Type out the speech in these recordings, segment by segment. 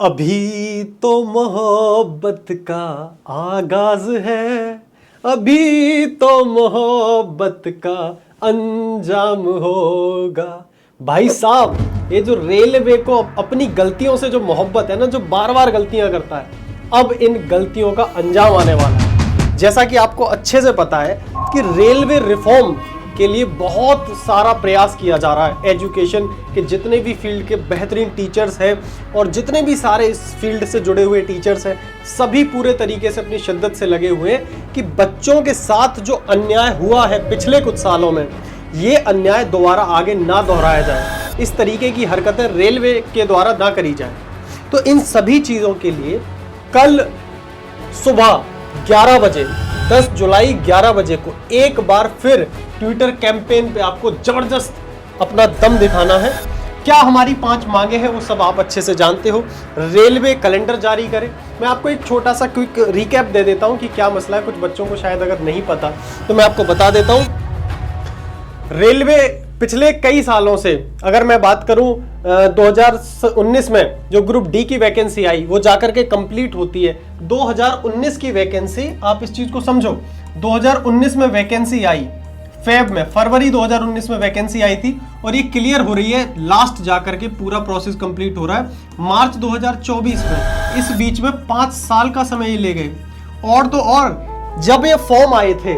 अभी तो मोहब्बत का आगाज है, अभी तो मोहब्बत का अंजाम होगा। भाई साहब, ये जो रेलवे को अपनी गलतियों से जो मोहब्बत है ना, जो बार बार गलतियां करता है, अब इन गलतियों का अंजाम आने वाला है। जैसा कि आपको अच्छे से पता है कि रेलवे रिफॉर्म के लिए बहुत सारा प्रयास किया जा रहा है। एजुकेशन के जितने भी फील्ड के बेहतरीन टीचर्स हैं और जितने भी सारे इस फील्ड से जुड़े हुए टीचर्स हैं, सभी पूरे तरीके से अपनी शिद्दत से लगे हुए हैं कि बच्चों के साथ जो अन्याय हुआ है पिछले कुछ सालों में, ये अन्याय दोबारा आगे ना दोहराया जाए, इस तरीके की हरकतें रेलवे के द्वारा ना करी जाए। तो इन सभी चीज़ों के लिए कल सुबह 11 बजे 10 जुलाई 11 बजे को एक बार फिर ट्विटर कैंपेन पे आपको जबरदस्त अपना दम दिखाना है। क्या हमारी 5 मांगे हैं वो सब आप अच्छे से जानते हो। रेलवे कैलेंडर जारी करे। मैं आपको एक छोटा सा क्विक रिकैप दे देता हूं कि क्या मसला है, कुछ बच्चों को शायद अगर नहीं पता तो मैं आपको बता देता हूं। रेलवे पिछले कई सालों से, अगर मैं बात करूं 2019 में जो ग्रुप डी की वैकेंसी आई वो जाकर के कंप्लीट होती है। 2019 की वैकेंसी, आप इस चीज को समझो, 2019 में वैकेंसी आई फरवरी 2019 में वैकेंसी आई थी और ये क्लियर हो रही है, लास्ट जाकर के पूरा प्रोसेस कंप्लीट हो रहा है मार्च 2024 में। इस बीच में 5 साल का समय ले गए। और तो और जब ये फॉर्म आए थे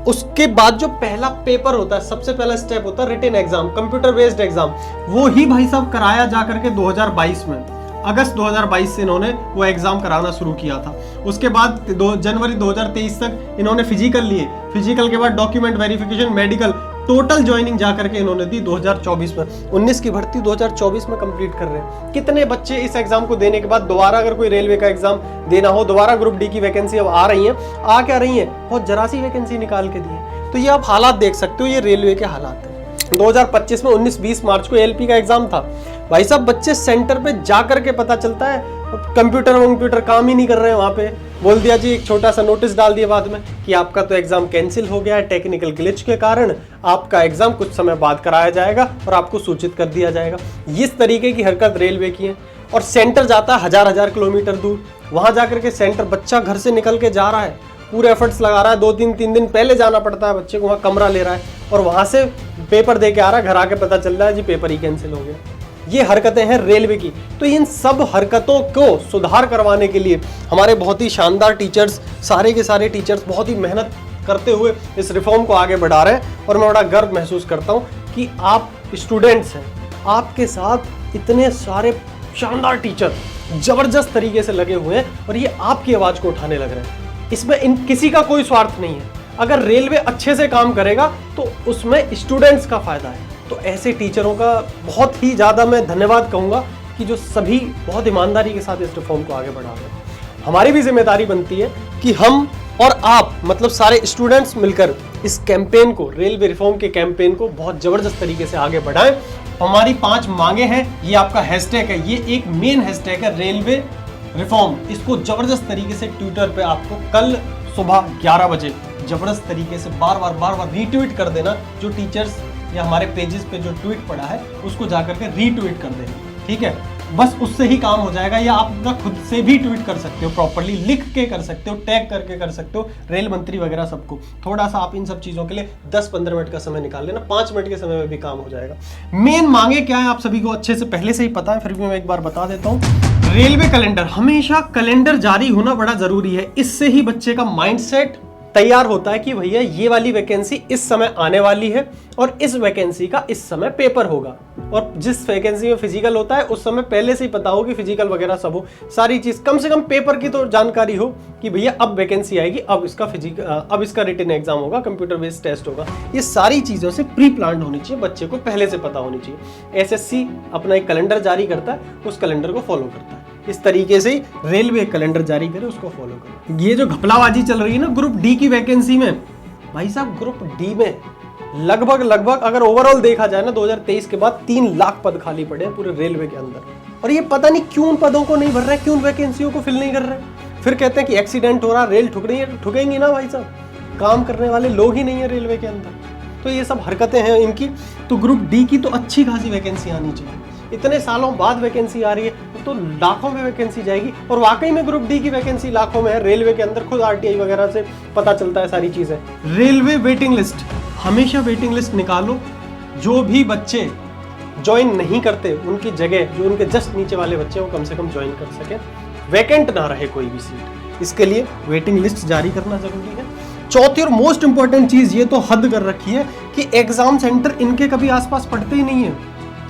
उसके बाद जो पहला पेपर होता है, सबसे पहला स्टेप होता है written exam, computer based exam, वो ही भाई साहब कराया जाकर के 2022 में, अगस्त 2022 से इन्होंने वो एग्जाम कराना शुरू किया था। उसके बाद जनवरी 2023 तक इन्होंने फिजिकल लिए, फिजिकल के बाद document verification, medical, total joining जाकर के इन्होंने दी 2024 में। 19 की भर्ती 2024 में कंप्लीट कर रहे हैं। कितने बच्चे इस एग्जाम को देने के बाद दोबारा अगर कोई रेलवे का एग्जाम देना हो, दोबारा ग्रुप डी की वैकेंसी अब आ रही है, आ क्या रही है, बहुत जरा सी वैकेंसी निकाल के दी है। तो ये आप हालात देख सकते हो, ये रेलवे के हालात है। 2025 में 19-20 मार्च को एलपी का एग्जाम था। भाई साहब, बच्चे सेंटर पे जाकर के पता चलता है कंप्यूटर काम ही नहीं कर रहे हैं। वहां पे बोल दिया जी, एक छोटा सा नोटिस डाल दिया बाद में कि आपका तो एग्जाम कैंसिल हो गया है, टेक्निकल ग्लिच के कारण आपका एग्जाम कुछ समय बाद कराया जाएगा और आपको सूचित कर दिया जाएगा। इस तरीके की हरकत रेलवे की है। और सेंटर जाता है हजार किलोमीटर दूर, वहां जाकर के सेंटर, बच्चा घर से निकल के जा रहा है, पूरे एफर्ट्स लगा रहा है, 2-3 दिन पहले जाना पड़ता है बच्चे को, वहाँ कमरा ले रहा है और वहां से पेपर दे के आ रहा है, घर आके पता चल रहा है जी पेपर ही कैंसिल हो गया। ये हरकतें हैं रेलवे की। तो इन सब हरकतों को सुधार करवाने के लिए हमारे बहुत ही शानदार टीचर्स, सारे के सारे टीचर्स बहुत ही मेहनत करते हुए इस रिफॉर्म को आगे बढ़ा रहे हैं। और मैं बड़ा गर्व महसूस करता हूँ कि आप स्टूडेंट्स हैं, आपके साथ इतने सारे शानदार टीचर जबरदस्त तरीके से लगे हुए हैं और ये आपकी आवाज़ को उठाने लग रहे हैं। इसमें किसी का कोई स्वार्थ नहीं है। अगर रेलवे अच्छे से काम करेगा तो उसमें स्टूडेंट्स का फायदा है। तो ऐसे टीचरों का बहुत ही ज़्यादा मैं धन्यवाद कहूँगा कि जो सभी बहुत ईमानदारी के साथ इस रिफॉर्म को आगे बढ़ा रहे हैं। हमारी भी जिम्मेदारी बनती है कि हम और आप, मतलब सारे स्टूडेंट्स मिलकर इस कैंपेन को, रेलवे रिफॉर्म के कैंपेन को बहुत ज़बरदस्त तरीके से आगे बढ़ाएं। हमारी 5 मांगे हैं, ये आपका हैशटैग है, ये एक मेन हैशटैग है रेलवे रिफॉर्म। इसको ज़बरदस्त तरीके से ट्विटर पे आपको कल सुबह 11 बजे जबरदस्त तरीके से बार बार रीट्वीट कर देना। जो टीचर्स या हमारे पेजेस पे जो ट्वीट पड़ा है उसको जाकर के रीट्वीट कर देना, ठीक है। बस उससे ही काम हो जाएगा। या आप अपना खुद से भी ट्वीट कर सकते हो, प्रॉपर्ली लिख के कर सकते हो, टैग करके कर सकते हो, रेल मंत्री वगैरह सबको। थोड़ा सा आप इन सब चीज़ों के लिए 10-15 मिनट का समय निकाल लेना, 5 मिनट के समय में भी काम हो जाएगा। मेन मांगे क्या है आप सभी को अच्छे से पहले से ही पता है, फिर भी मैं एक बार बता देता हूँ। रेलवे कैलेंडर, हमेशा कैलेंडर जारी होना बड़ा जरूरी है। इससे ही बच्चे का माइंडसेट तैयार होता है कि भैया ये वाली वैकेंसी इस समय आने वाली है और इस वैकेंसी का इस समय पेपर होगा। और जिस वैकेंसी में फिजिकल होता है उस समय पहले से ही पता हो कि फिजिकल वगैरह सब हो, सारी चीज, कम से कम पेपर की तो जानकारी हो कि भैया अब वैकेंसी आएगी, अब इसका रिटन एग्जाम होगा, कंप्यूटर बेस्ड टेस्ट होगा। ये सारी चीजों से प्री प्लान्ड होनी चाहिए, बच्चे को पहले से पता होनी चाहिए। एसएससी अपना एक कैलेंडर जारी करता है, उस कैलेंडर को फॉलो करता है। इस तरीके से रेलवे कैलेंडर जारी करे, उसको फॉलो करे। ये जो घपलाबाजी चल रही है ना ग्रुप डी की वैकेंसी में, भाई साहब ग्रुप डी में लगभग अगर ओवरऑल देखा जाए ना 2023 के बाद 3 लाख पद खाली पड़े हैं पूरे रेलवे के अंदर। और ये पता नहीं क्यों उन पदों को नहीं भर रहे, क्यों वैकेंसियों को फिल नहीं कर रहे। फिर कहते हैं कि एक्सीडेंट हो रहा, रेल ठुक रही है। ठुकेंगी ना भाई साहब, काम करने वाले लोग ही नहीं है रेलवे के अंदर। तो ये सब हरकतें हैं इनकी। तो ग्रुप डी की तो अच्छी खासी वैकेंसी आनी चाहिए। इतने सालों बाद वैकेंसी आ रही है तो लाखों में वैकेंसी जाएगी। और वाकई में ग्रुप डी की वैकेंसी लाखों में है। रेलवे के अंदर खुद आरटीआई वगैरह से पता चलता है सारी चीजें। रेलवे वेटिंग लिस्ट, हमेशा वेटिंग लिस्ट निकालो। जो भी बच्चे ज्वाइन नहीं करते उनकी जगह जो उनके जस्ट नीचे वाले बच्चे वो कम से कम ज्वाइन कर सके, वैकेंट ना रहे कोई भी सीट। इसके लिए वेटिंग लिस्ट जारी करना जरूरी है। चौथी और मोस्ट इंपॉर्टेंट चीज ये तो हद कर रखी है कि एग्जाम सेंटर इनके कभी आसपास पड़ते ही नहीं है।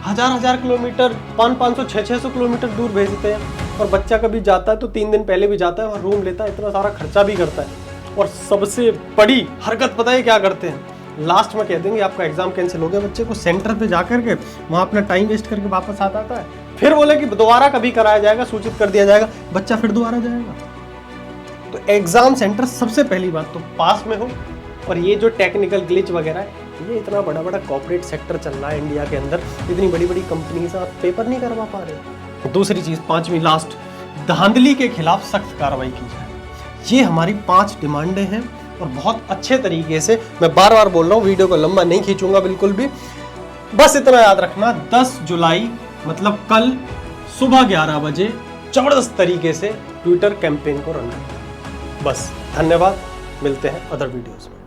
हजार किलोमीटर, 500 600 किलोमीटर दूर भेजते हैं। और बच्चा कभी जाता है तो 3 दिन पहले भी जाता है और रूम लेता है, इतना सारा खर्चा भी करता है। और सबसे बड़ी हरकत पता है क्या करते हैं? लास्ट में कह देंगे आपका एग्जाम कैंसिल हो गया, बच्चे को सेंटर पे जाकर के वहां अपना टाइम वेस्ट करके वापस आता है। फिर बोले कि दोबारा कभी कराया जाएगा, सूचित कर दिया जाएगा, बच्चा फिर दोबारा जाएगा। तो एग्जाम सेंटर सबसे पहली बात तो पास में हो। और ये जो टेक्निकल ग्लिच वगैरह है, ये इतना बड़ा बड़ा कॉर्पोरेट सेक्टर चल रहा है इंडिया के अंदर, इतनी बड़ी बड़ी कंपनी से आप पेपर नहीं करवा पा रहे। दूसरी चीज, पांचवी लास्ट, धांधली के खिलाफ सख्त कार्रवाई की जाए। ये हमारी 5 डिमांडें हैं और बहुत अच्छे तरीके से, मैं बार बार बोल रहा हूँ, वीडियो को लंबा नहीं खींचूंगा बिल्कुल भी। बस इतना याद रखना, 10 जुलाई मतलब कल सुबह 11 बजे जबरदस्त तरीके से ट्विटर कैंपेन को रन करना। बस, धन्यवाद, मिलते हैं अदर वीडियोस में।